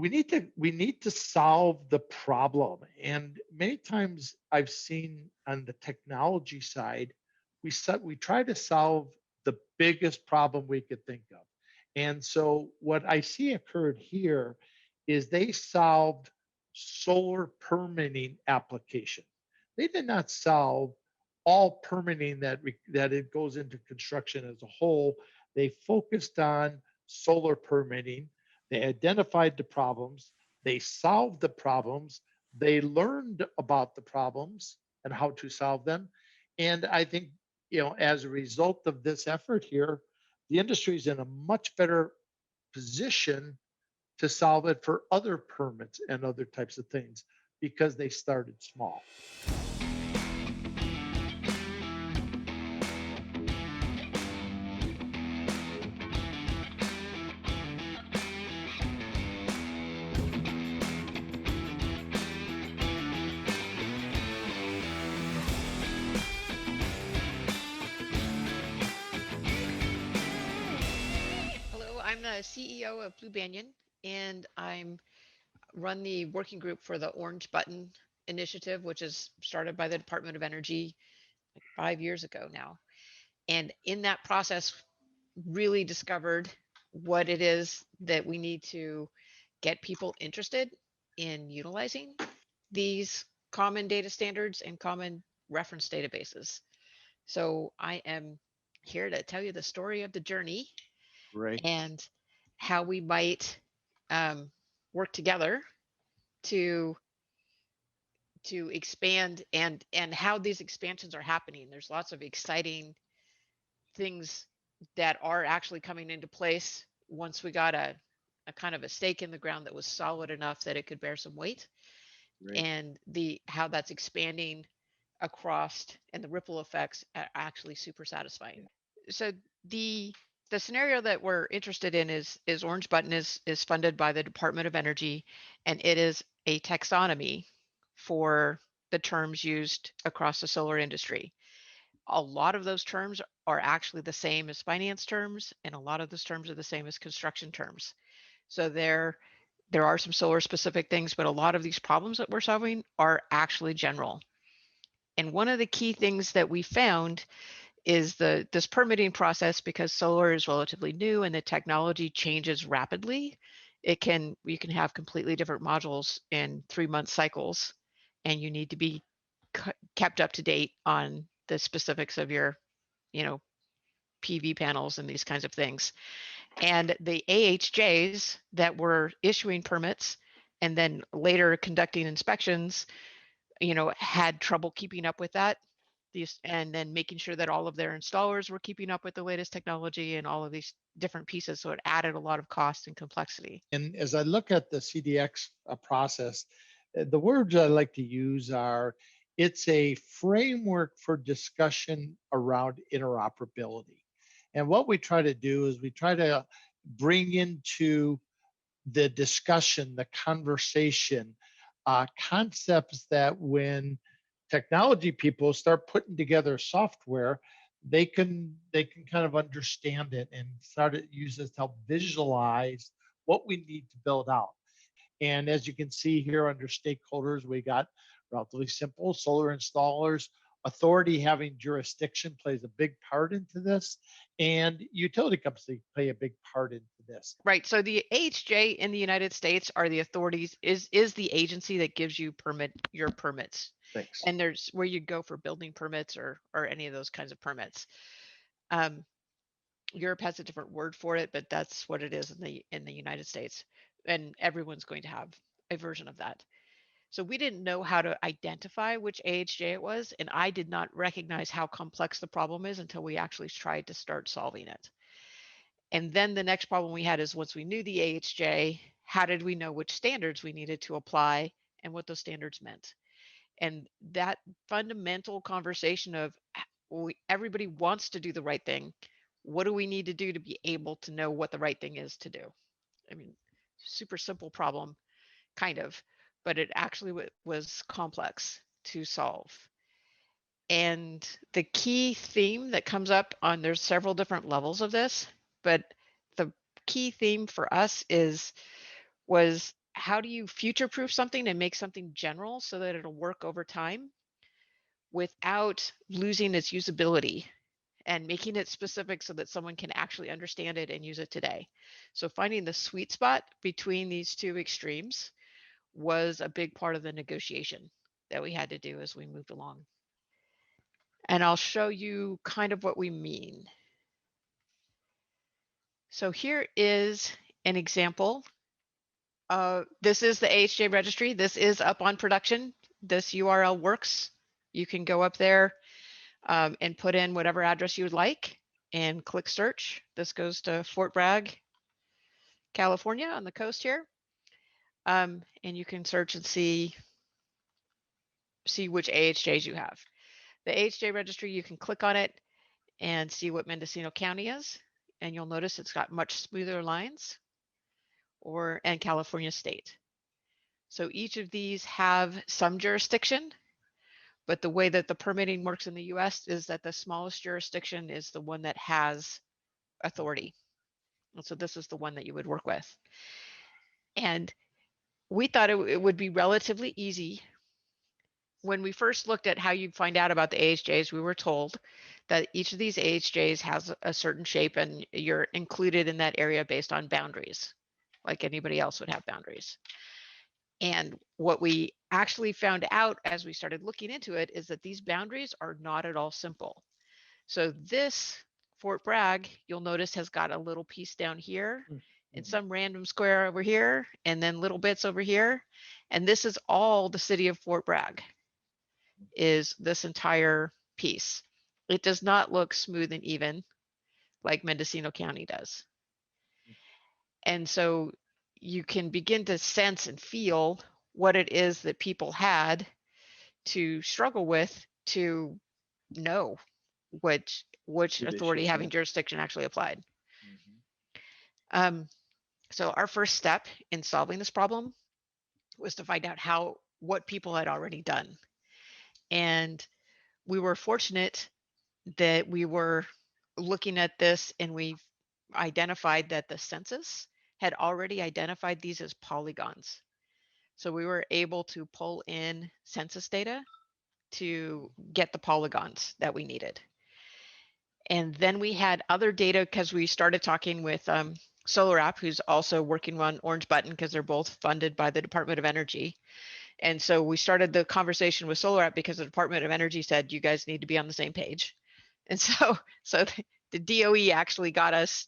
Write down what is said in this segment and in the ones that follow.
we need to solve the problem. And many times I've seen on the technology side, we try to solve the biggest problem we could think of. And so what I see occurred here is they solved solar permitting application. They did not solve all permitting that it goes into construction as a whole. They focused on solar permitting. They identified the problems, they solved the problems, they learned about the problems and how to solve them. And I think, as a result of this effort here, the industry is in a much better position to solve it for other permits and other types of things because they started small. I'm the CEO of Blu Banyan, and I'm run the working group for the Orange Button initiative, which is started by the Department of Energy like 5 years ago now. And in that process, really discovered what it is that we need to get people interested in utilizing these common data standards and common reference databases. So I am here to tell you the story of the journey. Right. And how we might work together to expand and how these expansions are happening. There's lots of exciting things that are actually coming into place once we got a kind of a stake in the ground that was solid enough that it could bear some weight. Right. And how that's expanding across and the ripple effects are actually super satisfying. So the scenario that we're interested in is Orange Button is funded by the Department of Energy, and it is a taxonomy for the terms used across the solar industry. A lot of those terms are actually the same as finance terms, and a lot of those terms are the same as construction terms. So there are some solar specific things, but a lot of these problems that we're solving are actually general. And one of the key things that we found is this permitting process, because solar is relatively new and the technology changes rapidly. You can have completely different modules in 3-month cycles, and you need to be kept up to date on the specifics of your, PV panels and these kinds of things. And the AHJs that were issuing permits and then later conducting inspections, had trouble keeping up with that. And then making sure that all of their installers were keeping up with the latest technology and all of these different pieces. So it added a lot of cost and complexity. And as I look at the CDX process, the words I like to use are, it's a framework for discussion around interoperability. And what we try to do is we try to bring into the discussion, the conversation, concepts that when technology people start putting together software, they can kind of understand it and start to use this to help visualize what we need to build out. And as you can see here under stakeholders, we got relatively simple solar installers. Authority having jurisdiction plays a big part into this, and utility companies play a big part into this. Right. So the AHJ in the United States are the authorities, is the agency that gives you your permits. Thanks. And there's where you go for building permits or any of those kinds of permits. Europe has a different word for it, but that's what it is in the United States, and everyone's going to have a version of that. So we didn't know how to identify which AHJ it was, and I did not recognize how complex the problem is until we actually tried to start solving it. And then the next problem we had is, once we knew the AHJ, how did we know which standards we needed to apply and what those standards meant? And that fundamental conversation of everybody wants to do the right thing. What do we need to do to be able to know what the right thing is to do? I mean, super simple problem, kind of, but it actually was complex to solve. And the key theme that comes up there's several different levels of this, but the key theme for us was how do you future-proof something and make something general so that it'll work over time without losing its usability and making it specific so that someone can actually understand it and use it today. So finding the sweet spot between these two extremes was a big part of the negotiation that we had to do as we moved along. And I'll show you kind of what we mean. So here is an example. This is the AHJ registry. This is up on production. This URL works. You can go up there and put in whatever address you would like and click search. This goes to Fort Bragg, California on the coast here. And you can search and see which AHJs you have. The AHJ registry, you can click on it and see what Mendocino County is. And you'll notice it's got much smoother lines, and California State. So each of these have some jurisdiction, but the way that the permitting works in the US is that the smallest jurisdiction is the one that has authority. And so this is the one that you would work with. And we thought it would be relatively easy. When we first looked at how you'd find out about the AHJs, we were told that each of these AHJs has a certain shape and you're included in that area based on boundaries, like anybody else would have boundaries. And what we actually found out as we started looking into it is that these boundaries are not at all simple. So this Fort Bragg, you'll notice, has got a little piece down here and some random square over here, and then little bits over here. And this is all the city of Fort Bragg, is this entire piece. It does not look smooth and even like Mendocino County does. And so you can begin to sense and feel what it is that people had to struggle with to know which authority having jurisdiction actually applied. So our first step in solving this problem was to find out what people had already done. And we were fortunate that we were looking at this and we identified that the census had already identified these as polygons. So we were able to pull in census data to get the polygons that we needed. And then we had other data because we started talking with SolarApp, who's also working on Orange Button because they're both funded by the Department of Energy. And so we started the conversation with SolarApp because the Department of Energy said, you guys need to be on the same page. And so the DOE actually got us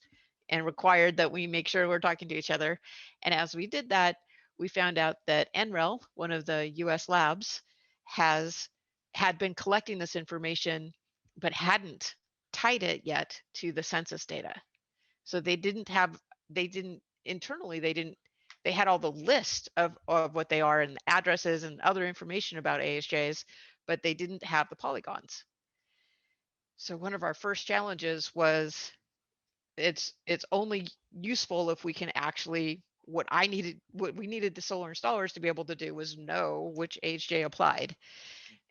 and required that we make sure we're talking to each other. And as we did that, we found out that NREL, one of the US labs, had been collecting this information, but hadn't tied it yet to the census data. So they had all the list of what they are and addresses and other information about AHJs, but they didn't have the polygons. So one of our first challenges was it's only useful if we can actually, what we needed the solar installers to be able to do was know which AHJ applied.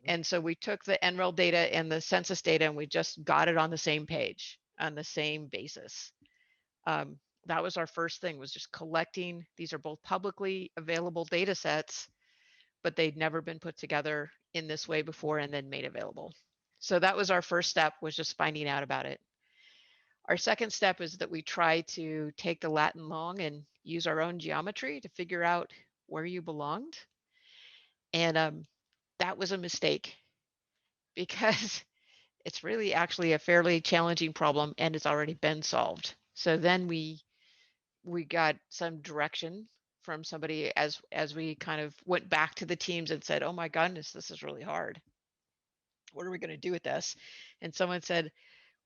And so we took the NREL data and the census data and we just got it on the same page, on the same basis. That was our first thing, was just collecting. These are both publicly available data sets, but they'd never been put together in this way before and then made available. So that was our first step, was just finding out about it. Our second step is that we try to take the Latin long and use our own geometry to figure out where you belonged. And that was a mistake because it's really actually a fairly challenging problem and it's already been solved. So then we got some direction from somebody as we kind of went back to the teams and said, oh my goodness, this is really hard. What are we going to do with this? And someone said,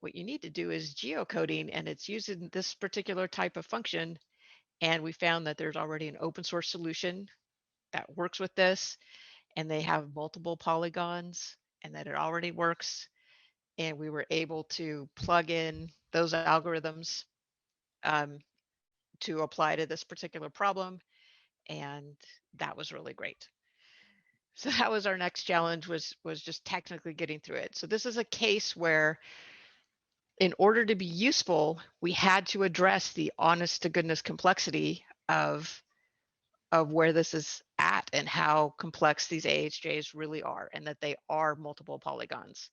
what you need to do is geocoding, and it's using this particular type of function. And we found that there's already an open source solution that works with this, and they have multiple polygons, and that it already works. And we were able to plug in those algorithms to apply to this particular problem. And that was really great. So that was our next challenge, was just technically getting through it. So this is a case where in order to be useful, we had to address the honest to goodness complexity of of where this is at and how complex these AHJs really are, and that they are multiple polygons.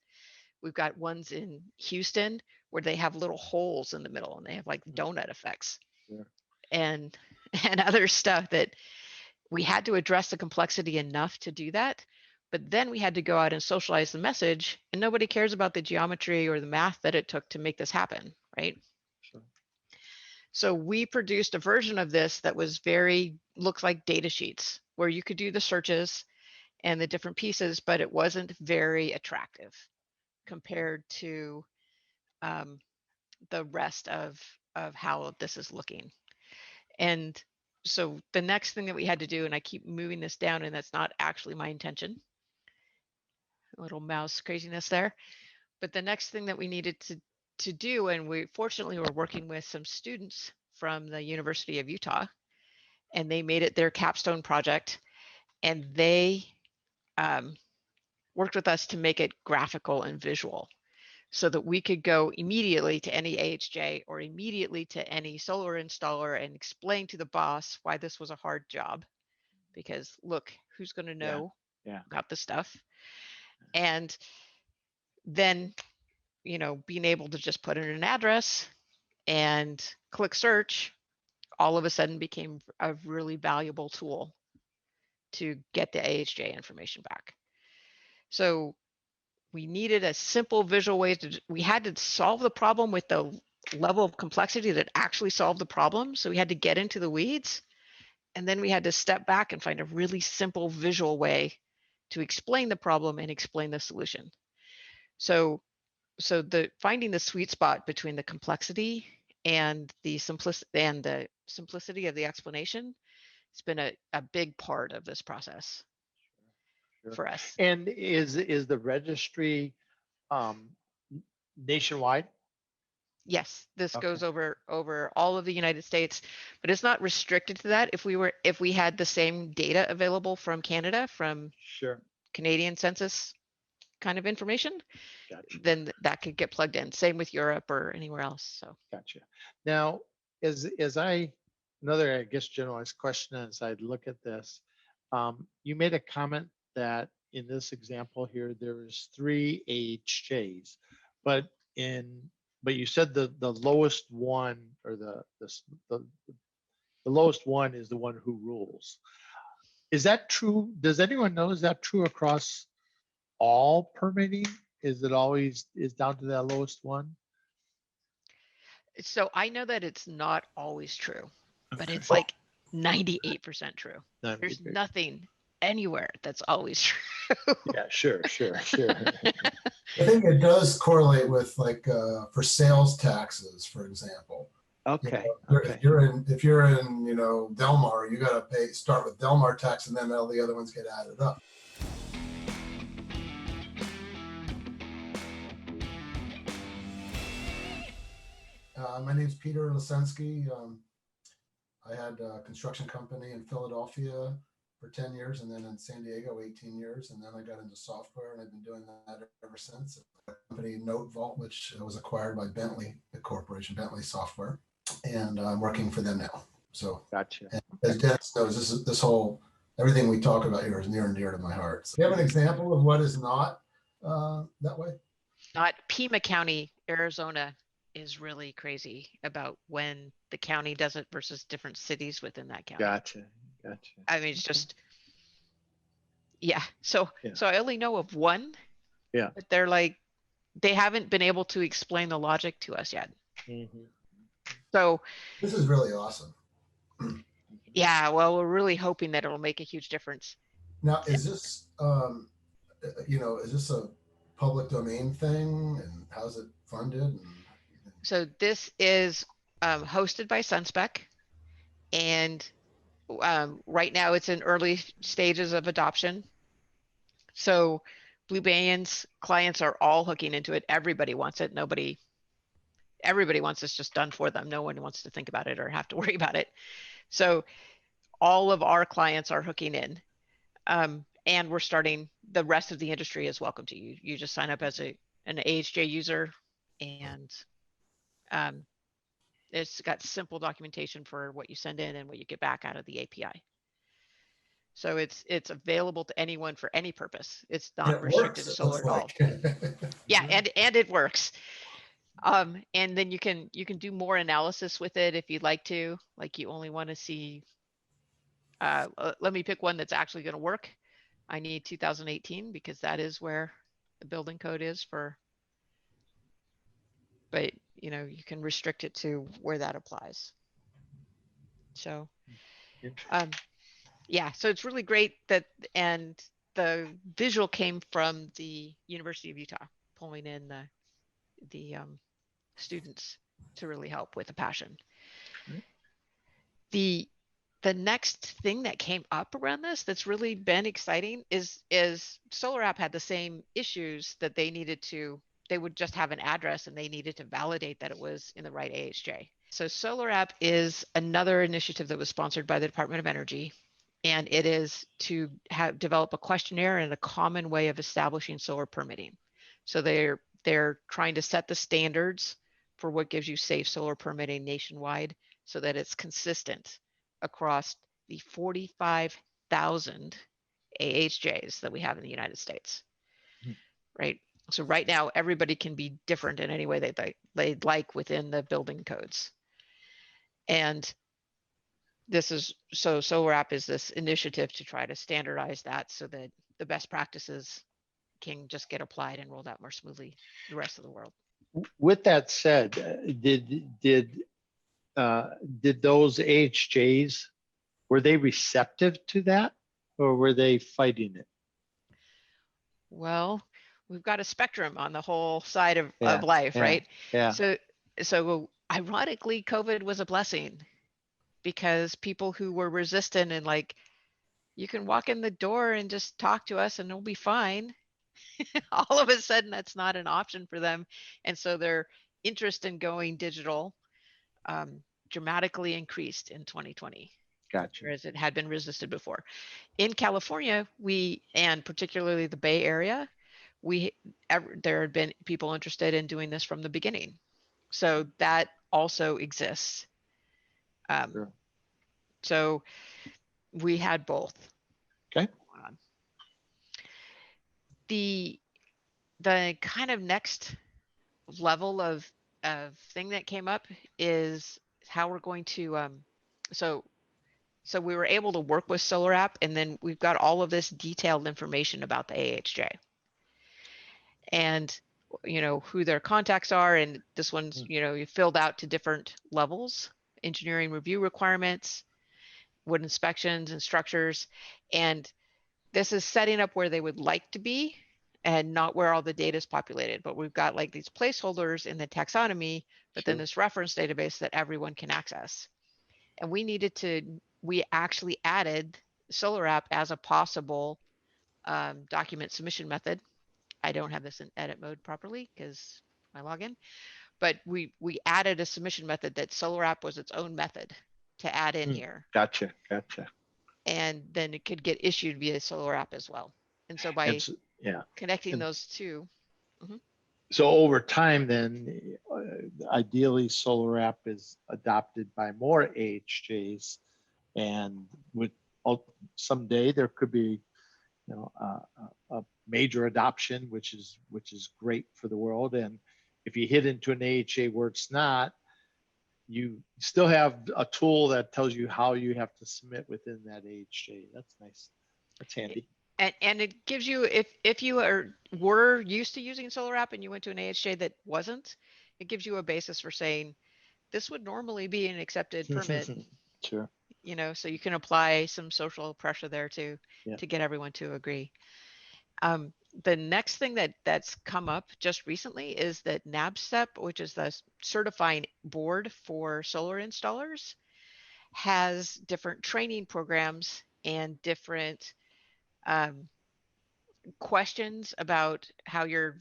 We've got ones in Houston where they have little holes in the middle and they have like donut effects. Sure. and other stuff that we had to address the complexity enough to do that. But then we had to go out and socialize the message, and nobody cares about the geometry or the math that it took to make this happen, right? Sure. So we produced a version of this that was looks like data sheets where you could do the searches and the different pieces, but it wasn't very attractive compared to the rest of how this is looking. And so the next thing that we had to do, and I keep moving this down, and that's not actually my intention, a little mouse craziness there, but the next thing that we needed to do, and we fortunately were working with some students from the University of Utah, and they made it their capstone project, and they worked with us to make it graphical and visual so that we could go immediately to any AHJ or immediately to any solar installer and explain to the boss why this was a hard job. Because look, who's going to know about this stuff? And then, being able to just put in an address and click search, all of a sudden became a really valuable tool to get the AHJ information back. So we needed a simple visual way we had to solve the problem with the level of complexity that actually solved the problem. So we had to get into the weeds, and then we had to step back and find a really simple visual way to explain the problem and explain the solution. So finding the sweet spot between the complexity and the simplicity of the explanation, it's been a big part of this process. Sure. For us. And is the registry nationwide? Yes, this goes over all of the United States, but it's not restricted to that. If we had the same data available from Canada, from Canadian census kind of information, then that could get plugged in. Same with Europe or anywhere else. So gotcha. Now, another, I guess, generalized question as I look at this, you made a comment that in this example here, there's 3 AHJs, but you said the lowest one, or the lowest one is the one who rules. Is that true? Does anyone know, is that true across all permitting? Is it always down to that lowest one? So I know that it's not always true, but it's like 98% true. 98%. There's nothing anywhere that's always true. Yeah, sure. I think it does correlate with, like, for sales taxes, for example. Okay. If you're in Del Mar, you got to start with Del Mar tax, and then all the other ones get added up. My name's Peter Lesensky. I had a construction company in Philadelphia for 10 years, and then in San Diego 18 years, and then I got into software, and I've been doing that ever since. A company, Note Vault, which was acquired by Bentley, the corporation, Bentley Software, and I'm working for them now. So, gotcha. As Dennis knows, this whole everything we talk about here is near and dear to my heart. So, do you have an example of what is not that way? Not Pima County, Arizona is really crazy about when the county does it versus different cities within that county. Gotcha. I mean, it's just, So I only know of one. Yeah. But they haven't been able to explain the logic to us yet. Mm-hmm. So this is really awesome. Yeah, well, we're really hoping that it'll make a huge difference. Now, is this, is this a public domain thing, and how's it funded? So this is hosted by SunSpec, and right now it's in early stages of adoption. So Blu Banyan's clients are all hooking into it. Everybody wants it. Everybody wants this just done for them. No one wants to think about it or have to worry about it. So all of our clients are hooking in. And we're starting, the rest of the industry is welcome to you. You just sign up as an AHJ user, and it's got simple documentation for what you send in and what you get back out of the API. So it's available to anyone for any purpose. It's And not it restricted works, to it solar looks at all. like. Yeah, and it works. And then you can do more analysis with it if you'd like to. Like you only want to see. Let me pick one that's actually going to work. I need 2018 because that is where the building code is for. But you know, you can restrict it to where that applies. So, yeah, so it's really great that, and the visual came from the University of Utah, pulling in the students to really help with the passion. Right. The next thing that came up around this that's really been exciting is SolarApp had the same issues that they would just have an address and they needed to validate that it was in the right AHJ. So SolarApp is another initiative that was sponsored by the Department of Energy, and it is to develop a questionnaire and a common way of establishing solar permitting. So they're trying to set the standards for what gives you safe solar permitting nationwide so that it's consistent across the 45,000 AHJs that we have in the United States, right? So right now, everybody can be different in any way they'd like within the building codes. And this is, so SolarApp is this initiative to try to standardize that so that the best practices can just get applied and rolled out more smoothly the rest of the world. With that said, did those AHJs, were they receptive to that, or were they fighting it? Well, we've got a spectrum on the whole side of Yeah, life, yeah, right? yeah. So ironically, COVID was a blessing because people who were resistant and like, you can walk in the door and just talk to us and it'll be fine. All of a sudden, that's not an option for them. And so their interest in going digital dramatically increased in 2020. Gotcha. Whereas it had been resisted before. In California, and particularly the Bay Area, there had been people interested in doing this from the beginning. So that also exists. Sure. So we had both. Okay. The kind of next level of thing that came up is how we're going to so we were able to work with SolarApp, and then we've got all of this detailed information about the AHJ and you know who their contacts are, and this one's you filled out to different levels: engineering review requirements, wood inspections and structures, and this is setting up where they would like to be and not where all the data is populated. But we've got like these placeholders in the taxonomy, but then this reference database that everyone can access. And we actually added SolarApp as a possible document submission method. I don't have this in edit mode properly because my login, but we added a submission method that SolarApp was its own method to add in here. Gotcha. And then it could get issued via SolarApp as well. And so by connecting those two. So over time, then ideally SolarApp is adopted by more AHJs, and with someday there could be a major adoption, which is great for the world. And if you hit into an AHJ where it's not, you still have a tool that tells you how you have to submit within that AHJ. That's nice. That's handy. And it gives you, if you were used to using SolarApp and you went to an AHJ that wasn't, it gives you a basis for saying this would normally be an accepted permit. Sure. You know, so you can apply some social pressure there to get everyone to agree. The next thing that's come up just recently is that NABCEP, which is the certifying board for solar installers, has different training programs and different questions about how your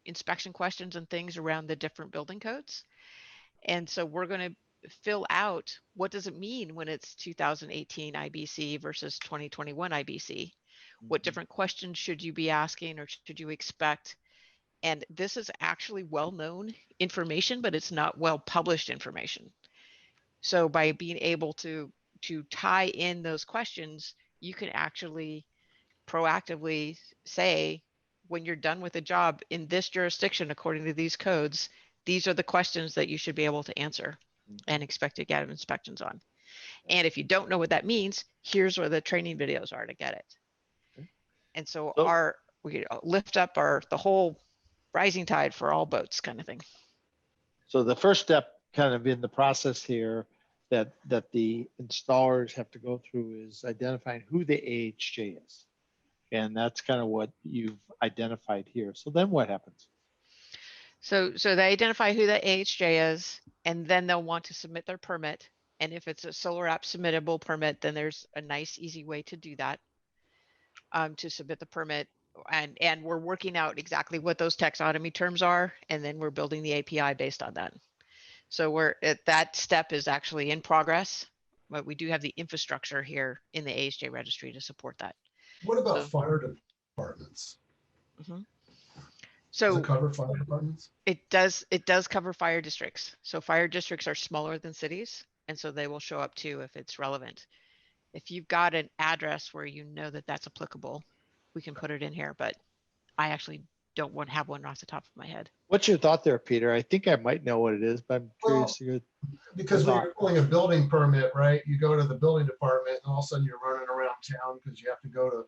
inspection questions and things around the different building codes. And so we're going to fill out, what does it mean when it's 2018 IBC versus 2021 IBC? What different questions should you be asking or should you expect? And this is actually well-known information, but it's not well-published information. So by being able to tie in those questions, you can actually proactively say, when you're done with a job in this jurisdiction, according to these codes, these are the questions that you should be able to answer and expect to get inspections on. And if you don't know what that means, here's where the training videos are to get it. And so we lift up the whole rising tide for all boats kind of thing. So the first step kind of in the process here that the installers have to go through is identifying who the AHJ is. And that's kind of what you've identified here. So then what happens? So they identify who the AHJ is, and then they'll want to submit their permit. And if it's a solar app submittable permit, then there's a nice, easy way to do that, to submit the permit. And we're working out exactly what those taxonomy terms are, and then we're building the API based on that. So that step is actually in progress, but we do have the infrastructure here in the AHJ registry to support that. What about fire departments? Mm-hmm. Does it cover fire departments? It does cover fire districts. So fire districts are smaller than cities, and so they will show up too if it's relevant. If you've got an address where you know that that's applicable, we can put it in here, but I actually don't want to have one off the top of my head. What's your thought there, Peter? I think I might know what it is, but I'm curious. Because when you're pulling a building permit, right, you go to the building department and all of a sudden you're running around town because you have to go to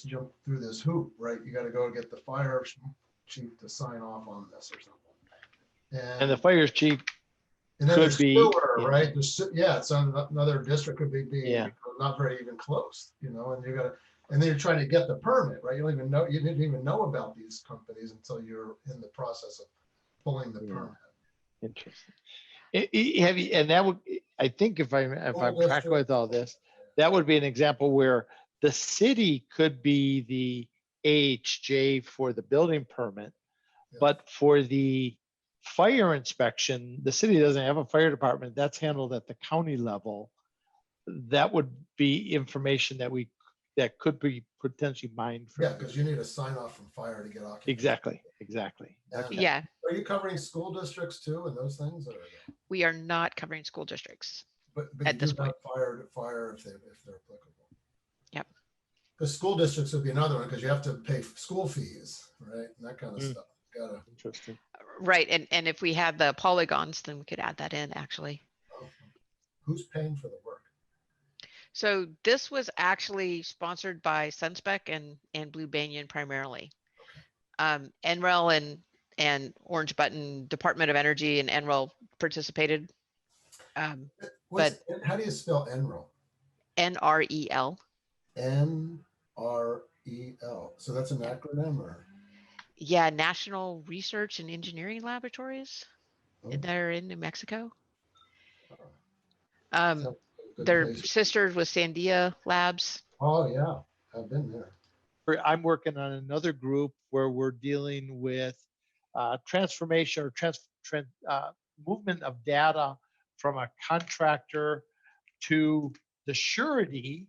jump through this hoop, right? You got to go get the fire chief to sign off on this or something. And the fire chief and then could there's be sewer, right? It's another district could be not very even close, and then you're trying to get the permit, right? You didn't even know about these companies until you're in the process of pulling the permit. Interesting. And that would, I think, if I'm tracking with all this, that would be an example where the city could be the AHJ for the building permit, but for the fire inspection, the city doesn't have a fire department. That's handled at the county level. That would be information that could be potentially mined. Because you need a sign off from fire to get occupancy. Exactly. Okay. Yeah. Are you covering school districts too and those things? Or? We are not covering school districts. But at this point, fire if they're applicable. Yep. Because school districts would be another one because you have to pay school fees, right? And that kind of stuff. Interesting. Right, and if we had the polygons, then we could add that in actually. Oh. Who's paying for the work? So this was actually sponsored by SunSpec and Blu Banyan primarily. Okay. NREL and Orange Button, Department of Energy, and NREL participated. How do you spell NREL? NREL. NREL. So that's an acronym, or? Yeah, National Research and Engineering Laboratories. They're in New Mexico. They're sisters with Sandia Labs. Oh yeah, I've been there. I'm working on another group where we're dealing with transformation or movement of data from a contractor to the surety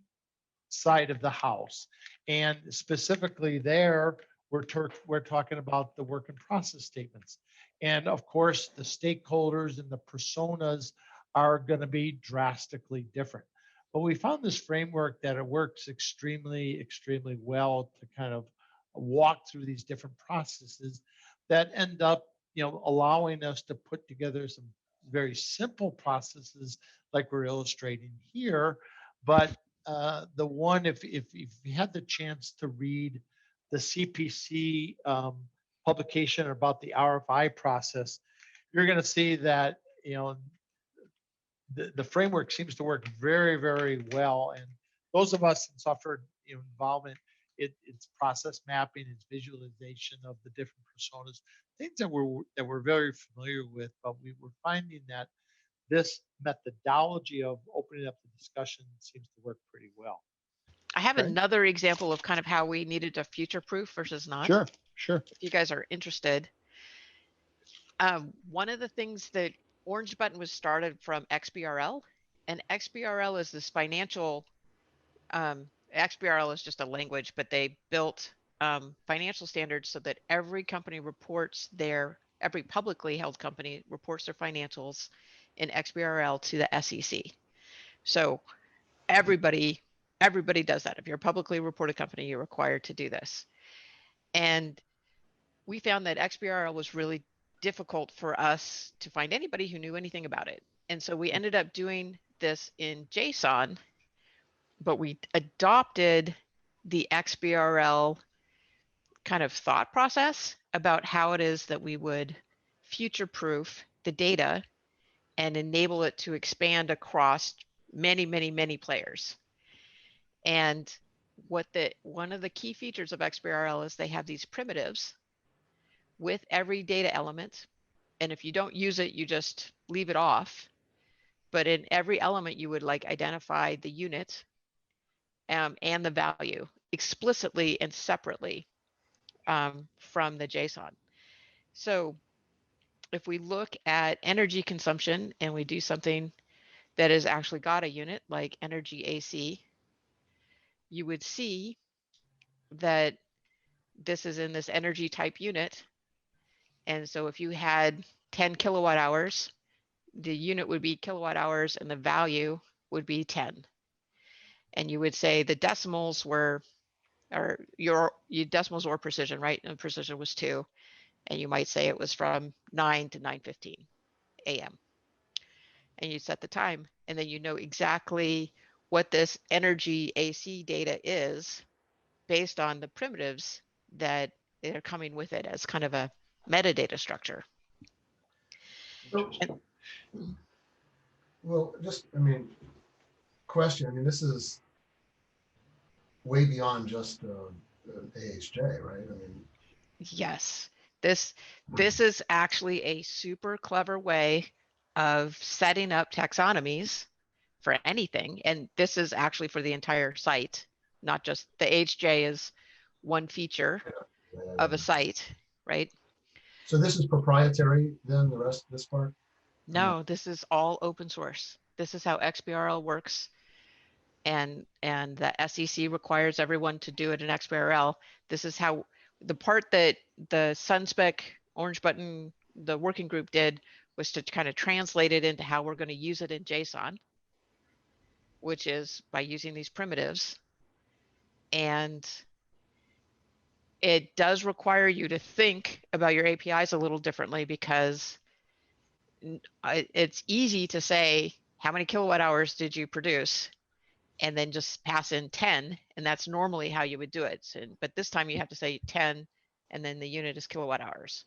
side of the house. And specifically there, we're talking about the work in process statements. And of course, the stakeholders and the personas are going to be drastically different. But we found this framework that it works extremely, extremely well to kind of walk through these different processes that end up, allowing us to put together some very simple processes like we're illustrating here. But the one, if you had the chance to read the CPC publication about the RFI process, you're going to see that, the framework seems to work very, very well. And those of us in software involvement, it's process mapping, it's visualization of the different personas, things that we're very familiar with. But we were finding that this methodology of opening up the discussion seems to work pretty well. I have another example of kind of how we needed to future-proof versus not. Sure. If you guys are interested. One of the things that Orange Button was started from XBRL, and XBRL is this financial, XBRL is just a language, but they built financial standards so that every publicly held company reports their financials in XBRL to the SEC. So everybody everybody does that. If you're a publicly reported company, you're required to do this. And we found that XBRL was really difficult for us to find anybody who knew anything about it. And so we ended up doing this in JSON, but we adopted the XBRL kind of thought process about how it is that we would future-proof the data and enable it to expand across many, many, many players. And one of the key features of XBRL is they have these primitives with every data element. And if you don't use it, you just leave it off. But in every element, you would like identify the unit and the value explicitly and separately from the JSON. So if we look at energy consumption and we do something that has actually got a unit like energy AC, you would see that this is in this energy type unit. And so if you had 10 kilowatt hours, the unit would be kilowatt hours and the value would be 10. And you would say the decimals were, or your decimals or precision, right? And precision was 2. And you might say it was from 9 to 9:15 a.m. And you set the time, and then you know exactly what this energy AC data is based on the primitives that are coming with it as kind of a metadata structure. So, well, just, I mean, question, I mean, this is way beyond just AHJ, right? I mean, Yes, this is actually a super clever way of setting up taxonomies for anything. And this is actually for the entire site, not just the AHJ is one feature of a site, right? so this is proprietary then, the rest of this part? No, this is all open source. This is how XBRL works. And the SEC requires everyone to do it in XBRL. This is how the part that the SunSpec Orange Button, the working group did was to kind of translate it into how we're going to use it in JSON, which is by using these primitives. And it does require you to think about your APIs a little differently because it's easy to say, how many kilowatt hours did you produce? And then just pass in 10. And that's normally how you would do it. So, but this time you have to say 10, and then the unit is kilowatt hours.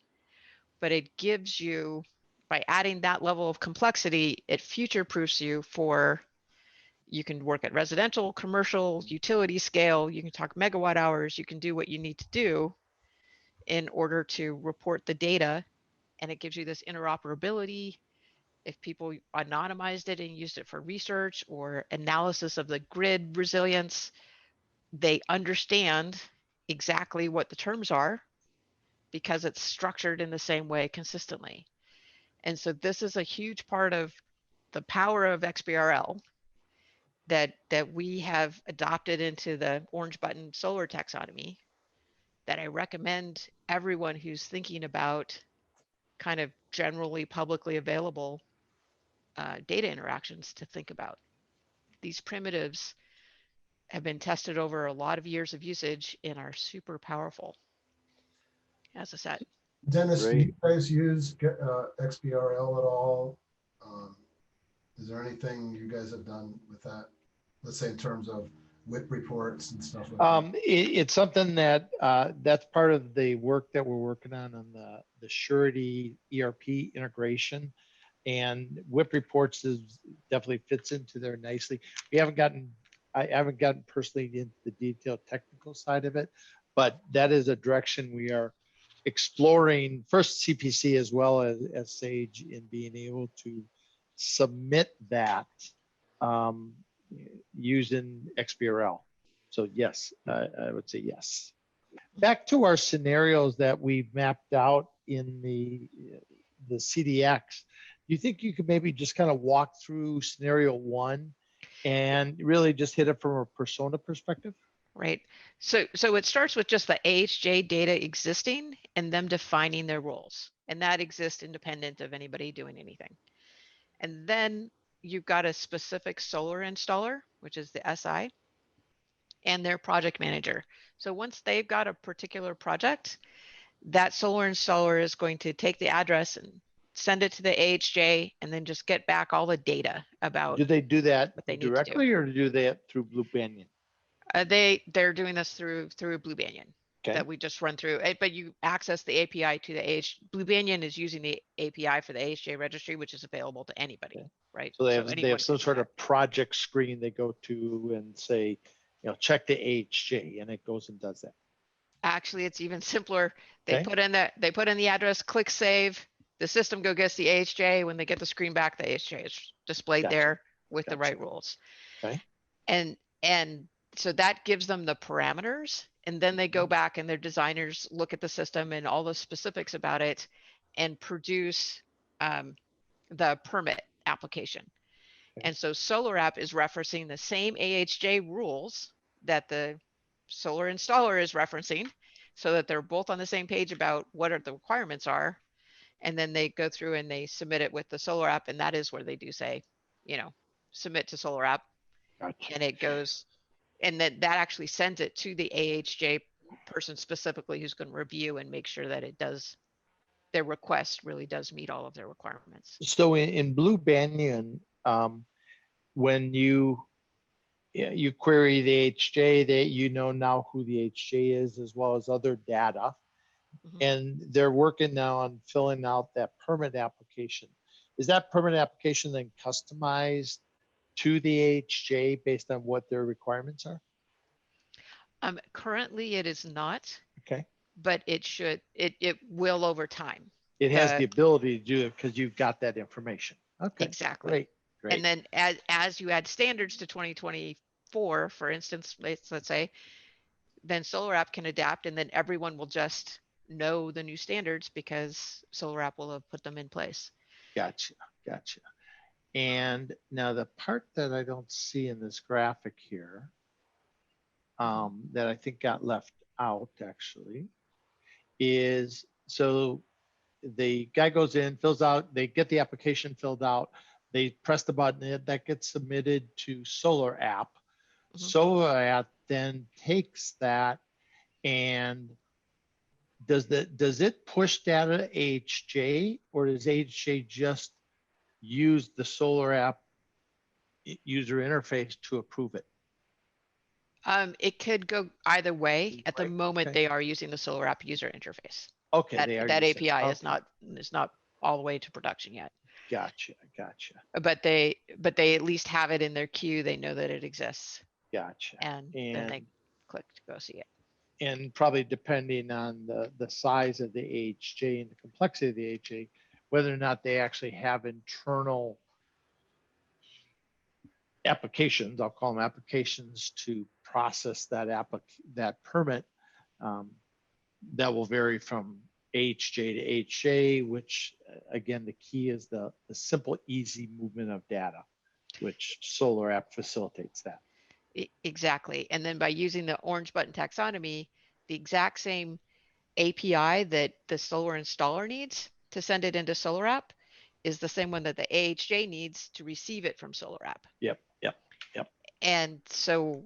But it gives you, by adding that level of complexity, it future-proofs you for, you can work at residential, commercial, utility scale, you can talk megawatt hours, you can do what you need to do in order to report the data. And it gives you this interoperability. If people anonymized it and used it for research or analysis of the grid resilience, they understand exactly what the terms are because it's structured in the same way consistently. And so this is a huge part of the power of XBRL that we have adopted into the Orange Button solar taxonomy, that I recommend everyone who's thinking about kind of generally publicly available data interactions to think about. These primitives have been tested over a lot of years of usage and are super powerful as a set. Dennis, do Great. you guys use XBRL at all? Is there anything you guys have done with that? Let's say in terms of WIP reports and stuff like that. It's something that that's part of the work that we're working on the surety ERP integration, and WIP reports is definitely fits into there nicely. I haven't gotten personally into the detailed technical side of it, but that is a direction we are exploring, first CPC as well as Sage, in being able to submit that using XBRL. So yes, I would say yes. Back to our scenarios that we've mapped out in the CDX. Do you think you could maybe just kind of walk through scenario 1 and really just hit it from a persona perspective? Right. So it starts with just the AHJ data existing and them defining their roles. And that exists independent of anybody doing anything. And then you've got a specific solar installer, which is the SI. and their project manager. So once they've got a particular project, that solar installer is going to take the address and send it to the AHJ and then just get back all the data about Do they do that what they need directly or do they through Blu Banyan? they're doing this through Blu Banyan Okay. that we just run through. But you access the API to the AHJ. Blu Banyan is using the API for the AHJ registry, which is available to anybody, Okay. right? So they anyone have some can do sort that. of project screen they go to and say, check the AHJ, and it goes and does that. Actually, it's even simpler. They Okay. put in the address, click save. The system go gets the AHJ. When they get the screen back, the AHJ is displayed Gotcha. there with the Gotcha. right rules. Okay. And so that gives them the parameters, and then they go back and their designers look at the system and all the specifics about it and produce the permit application. Okay. And so Solar App is referencing the same AHJ rules that the solar installer is referencing, so that they're both on the same page about what are the requirements are. And then they go through and they submit it with the Solar App, and that is where they do say, submit to Solar App. Gotcha. And it goes, and that actually sends it to the AHJ person specifically who's going to review and make sure that it does, their request really does meet all of their requirements. So in Blu Banyan, when you query the AHJ, that now who the AHJ is, as well as other data, and they're working now on filling out that permit application. Is that permit application then customized to the AHJ based on what their requirements are? Currently it is not. Okay. But it will over time. It has the ability to do it because you've got that information. Okay. Exactly. Great. And then as you add standards to 2024, for instance, let's say, then Solar App can adapt, and then everyone will just know the new standards because Solar App will have put them in place. Gotcha. And now the part that I don't see in this graphic here, that I think got left out actually, is so the guy goes in, fills out, they get the application filled out, they press the button, that gets submitted to Solar App. Solar App then takes that and does it push data to AHJ, or does AHJ just use the Solar App user interface to approve it? It could go either way. At the moment, they are using the Solar App user interface. Okay, that API is not all the way to production yet. Gotcha. But they at least have it in their queue. They know that it exists. Gotcha. And then they click to go see it. And probably depending on the size of the AHJ and the complexity of the AHJ, whether or not they actually have internal applications, I'll call them applications, to process that permit, that will vary from AHJ to AHJ, which again, the key is the simple, easy movement of data, which Solar App facilitates that. Exactly. And then by using the orange button taxonomy, the exact same API that the solar installer needs to send it into Solar App is the same one that the AHJ needs to receive it from Solar App. Yep. And so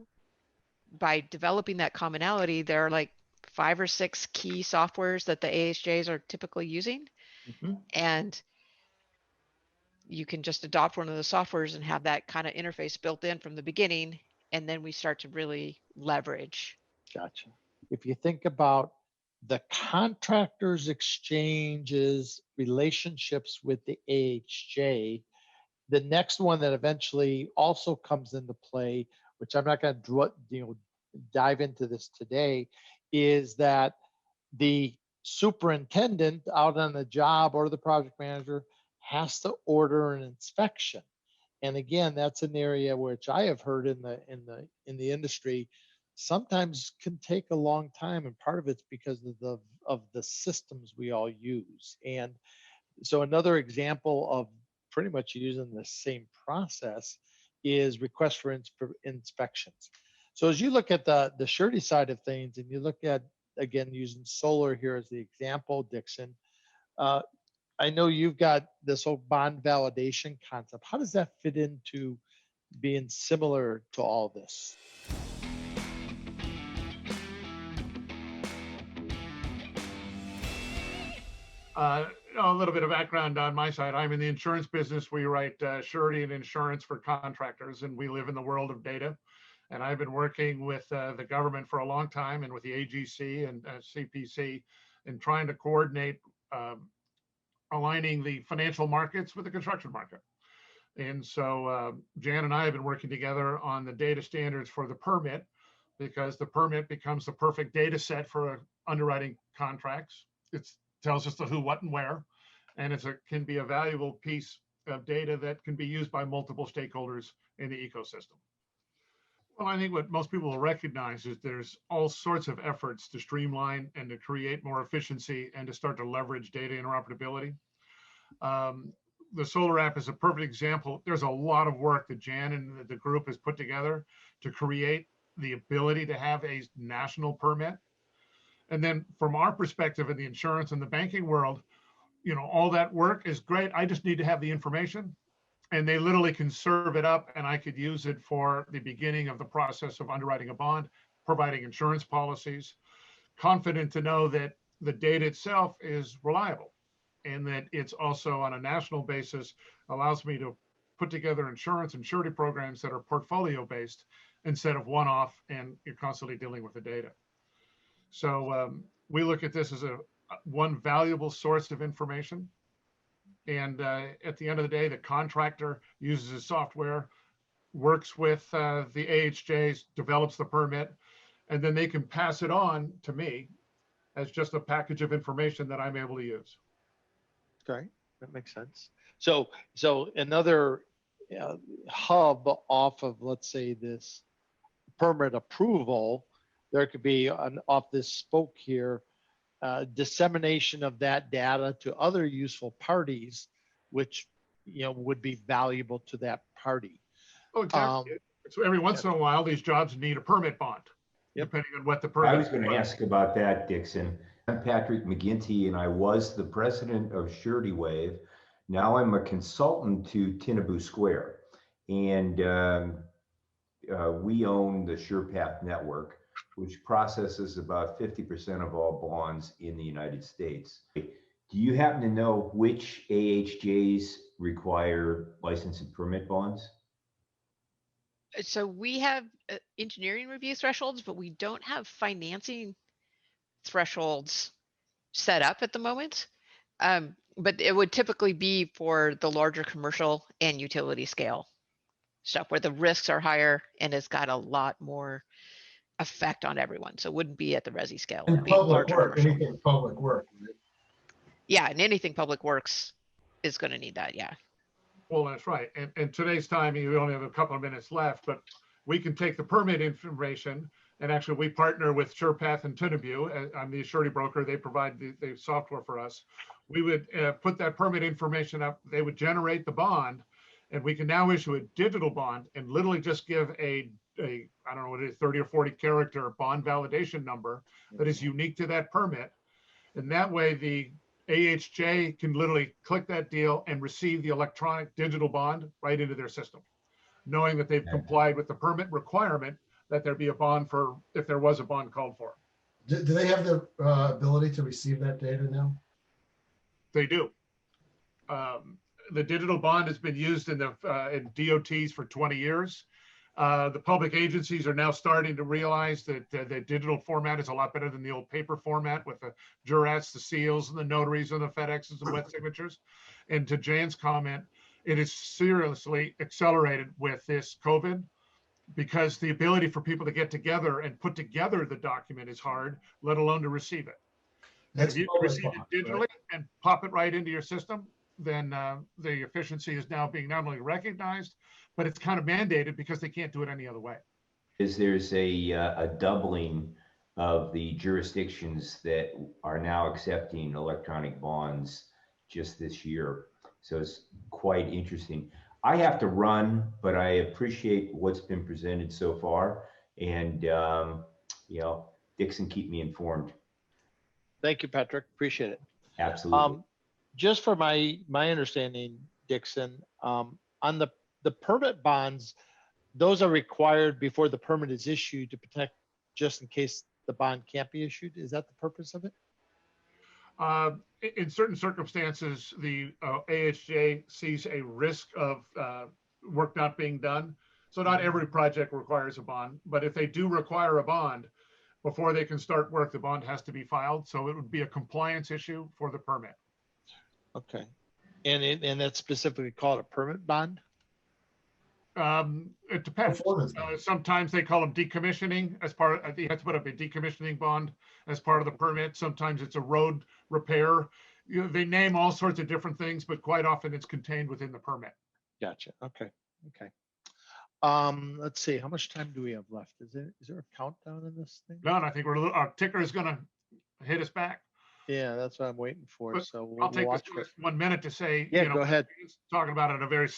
by developing that commonality, there are like 5 or 6 key softwares that the AHJs are typically using. And you can just adopt one of the softwares and have that kind of interface built in from the beginning. And then we start to really leverage. Gotcha. If you think about the contractors' exchanges, relationships with the AHJ, the next one that eventually also comes into play, which I'm not going to dive into this today, is that the superintendent out on the job or the project manager has to order an inspection. And again, that's an area which I have heard in the industry sometimes can take a long time, and part of it's because of the systems we all use. And so another example of pretty much using the same process is request for inspections. So as you look at the surety side of things, and you look at, again, using solar here as the example, Dixon, I know you've got this whole bond validation concept. How does that fit into being similar to all this? A little bit of background on my side. I'm in the insurance business. We write surety and insurance for contractors, and we live in the world of data. And I've been working with the government for a long time and with the AGC and CPC and trying to coordinate aligning the financial markets with the construction market. And so Jan and I have been working together on the data standards for the permit, because the permit becomes the perfect data set for underwriting contracts. It tells us the who, what, and where, and can be a valuable piece of data that can be used by multiple stakeholders in the ecosystem. Well, I think what most people will recognize is there's all sorts of efforts to streamline and to create more efficiency and to start to leverage data interoperability. The solar app is a perfect example. There's a lot of work that Jan and the group has put together to create the ability to have a national permit. And then from our perspective in the insurance and the banking world, you know, all that work is great. I just need to have the information, and they literally can serve it up, and I could use it for the beginning of the process of underwriting a bond, providing insurance policies, confident to know that the data itself is reliable, and that it's also on a national basis allows me to put together insurance and surety programs that are portfolio based instead of one-off, and you're constantly dealing with the data. So we look at this as one valuable source of information. And at the end of the day, the contractor uses his software, works with the AHJs, develops the permit, and then they can pass it on to me as just a package of information that I'm able to use. Okay, that makes sense. So another hub off of, let's say, this permit approval, there could be off this spoke here, dissemination of that data to other useful parties, which, you know, would be valuable to that party. Oh, exactly. So every once in a while, these jobs need a permit bond, depending on what the permit. I was going to ask about that, Dixon. I'm Patrick McGinty, and I was the president of Surety Wave. Now I'm a consultant to Tinnaboo Square, and we own the SurePath network, which processes about 50% of all bonds in the United States. Do you happen to know which AHJs require license and permit bonds? So we have engineering review thresholds, but we don't have financing thresholds set up at the moment. But it would typically be for the larger commercial and utility scale stuff where the risks are higher and it's got a lot more effect on everyone. So it wouldn't be at the resi scale. And public work, anything public work. Right? Yeah, and anything public works is going to need that. Yeah. Well, that's right. And today's time, we only have a couple of minutes left, but we can take the permit information, and actually we partner with SurePath and Tinnaboo. I'm the surety broker. They provide the software for us. We would put that permit information up. They would generate the bond, and we can now issue a digital bond and literally just give I don't know what it is, 30 or 40 character bond validation number that is unique to that permit. And that way the AHJ can literally click that deal and receive the electronic digital bond right into their system, knowing that they've complied with the permit requirement that there be a bond for, if there was a bond called for. Do they have the ability to receive that data now? They do. The digital bond has been used in DOTs for 20 years. The public agencies are now starting to realize that the digital format is a lot better than the old paper format with the jurats, the seals, and the notaries, and the FedExes and wet signatures. And to Jan's comment, it is seriously accelerated with this COVID, because the ability for people to get together and put together the document is hard, let alone to receive it. If you can receive it digitally, right, and pop it right into your system, then the efficiency is now being not only recognized, but it's kind of mandated because they can't do it any other way. There's a doubling of the jurisdictions that are now accepting electronic bonds just this year. So it's quite interesting. I have to run, but I appreciate what's been presented so far. And, you know, Dixon, keep me informed. Thank you, Patrick. Appreciate it. Absolutely. Just for my understanding, Dixon, on the permit bonds, those are required before the permit is issued to protect just in case the bond can't be issued. Is that the purpose of it? In certain circumstances, the AHJ sees a risk of work not being done. So not every project requires a bond, but if they do require a bond, before they can start work, the bond has to be filed. So it would be a compliance issue for the permit. Okay. And that's specifically called a permit bond? It depends. Performance bond. Sometimes they call them decommissioning as part of, you have to put up a decommissioning bond as part of the permit. Sometimes it's a road repair. You know, they name all sorts of different things, but quite often it's contained within the permit. Gotcha. Okay. Okay. Let's see. How much time do we have left? Is there a countdown in this thing? No, and I think our ticker is going to hit us back. Yeah, that's what I'm waiting for. But So I'll take watch this for it. 1 minute to say, Yeah, go ahead. talking about it in a very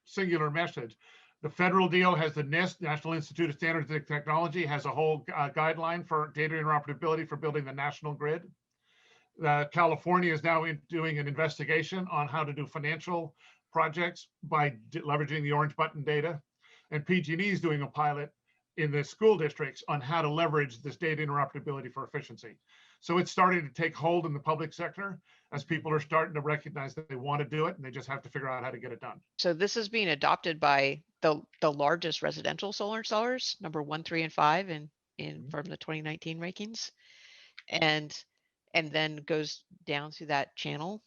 singular message. The federal deal has the NIST, National Institute of Standards and Technology, has a whole guideline for data interoperability for building the national grid. California is now doing an investigation on how to do financial projects by leveraging the orange button data. And PG&E is doing a pilot in the school districts on how to leverage this data interoperability for efficiency. So it's starting to take hold in the public sector as people are starting to recognize that they want to do it and they just have to figure out how to get it done. So this is being adopted by the largest residential solar installers, number 1, 3, and 5 in from the 2019 rankings, and then goes down through that channel.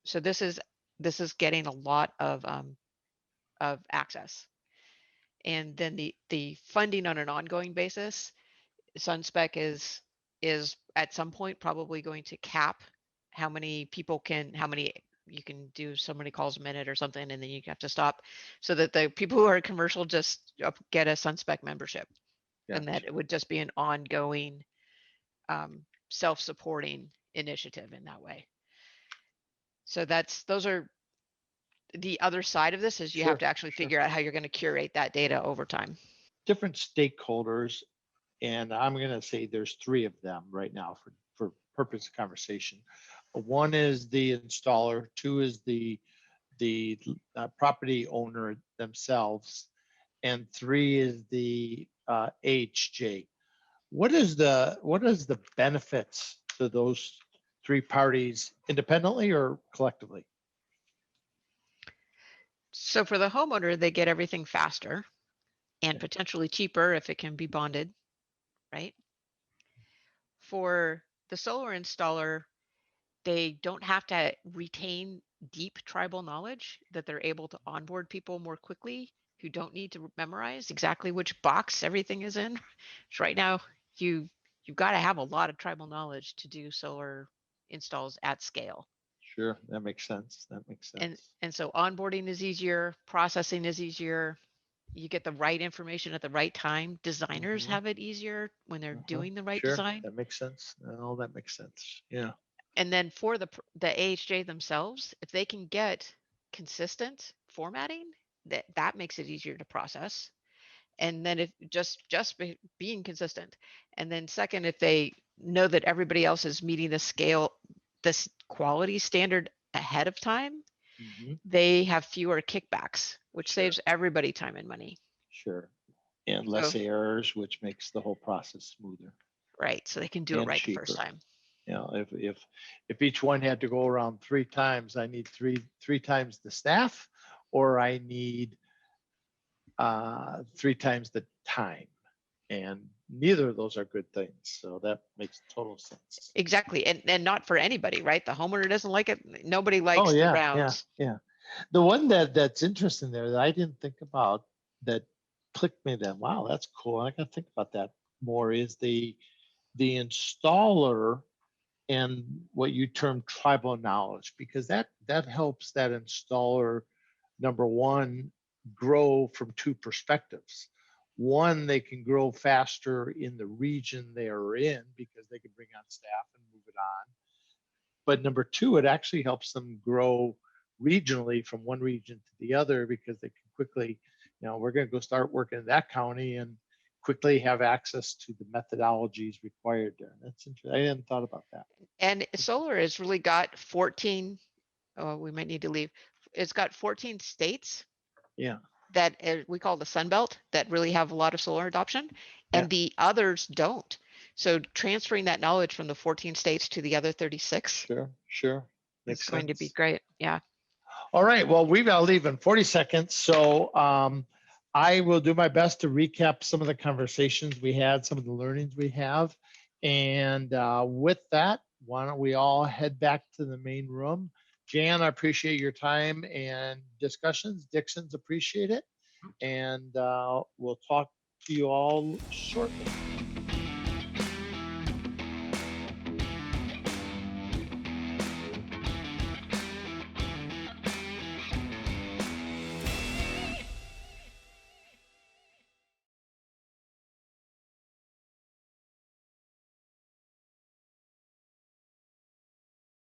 So this is getting a lot of access. And then the funding on an ongoing basis, SunSpec is at some point probably going to cap how many you can do so many calls a minute or something, and then you have to stop, so that the people who are commercial just get a SunSpec membership. Gotcha. And that it would just be an ongoing self-supporting initiative in that way. So those are the other side of this, is you have to actually figure out how you're going to curate that data over time. Different stakeholders, and I'm going to say there's 3 of them right now for purpose of conversation. 1 is the installer, 2 is the property owner themselves, and 3 is the AHJ. What is the benefits to those 3 parties independently or collectively? So for the homeowner, they get everything faster and potentially cheaper if it can be bonded, right? For the solar installer, they don't have to retain deep tribal knowledge, that they're able to onboard people more quickly who don't need to memorize exactly which box everything is in. So right now, you've got to have a lot of tribal knowledge to do solar installs at scale. Sure, that makes sense. That makes sense. And so onboarding is easier, processing is easier. You get the right information at the right time. Designers have it easier when they're doing the right design. That makes sense. Oh, that makes sense. Yeah. And then for the AHJ themselves, if they can get consistent formatting, that makes it easier to process. And then if just being consistent. And then second, if they know that everybody else is meeting this quality standard ahead of time, they have fewer kickbacks, which saves everybody time and money. Sure. And less errors, which makes the whole process smoother. Right. So they can do it right cheaper the first time. You know, if each one had to go around 3 times, I need three times the staff, or I need 3 times the time. And neither of those are good things. So that makes total sense. Exactly. And not for anybody, right? The homeowner doesn't like it. Nobody likes the rounds. Yeah. The one that's interesting there that I didn't think about that clicked me then, wow, that's cool. I got to think about that more, is the installer and what you term tribal knowledge, because that helps that installer, number one, grow from 2 perspectives. One, they can grow faster in the region they are in because they can bring on staff and move it on. But number 2, it actually helps them grow regionally from one region to the other, because they can quickly, we're going to go start working in that county and quickly have access to the methodologies required there. That's interesting. I hadn't thought about that. And solar has really got 14, we might need to leave. It's got 14 states. Yeah. That we call the Sun Belt, that really have a lot of solar adoption, and the others don't. So transferring that knowledge from the 14 states to the other 36 Sure. is Makes going to be sense. great. Yeah. All right. Well, we've got to leave in 40 seconds. So I will do my best to recap some of the conversations we had, some of the learnings we have. And with that, why don't we all head back to the main room? Jan, I appreciate your time and discussions. Dixon's appreciate it. And we'll talk to you all shortly.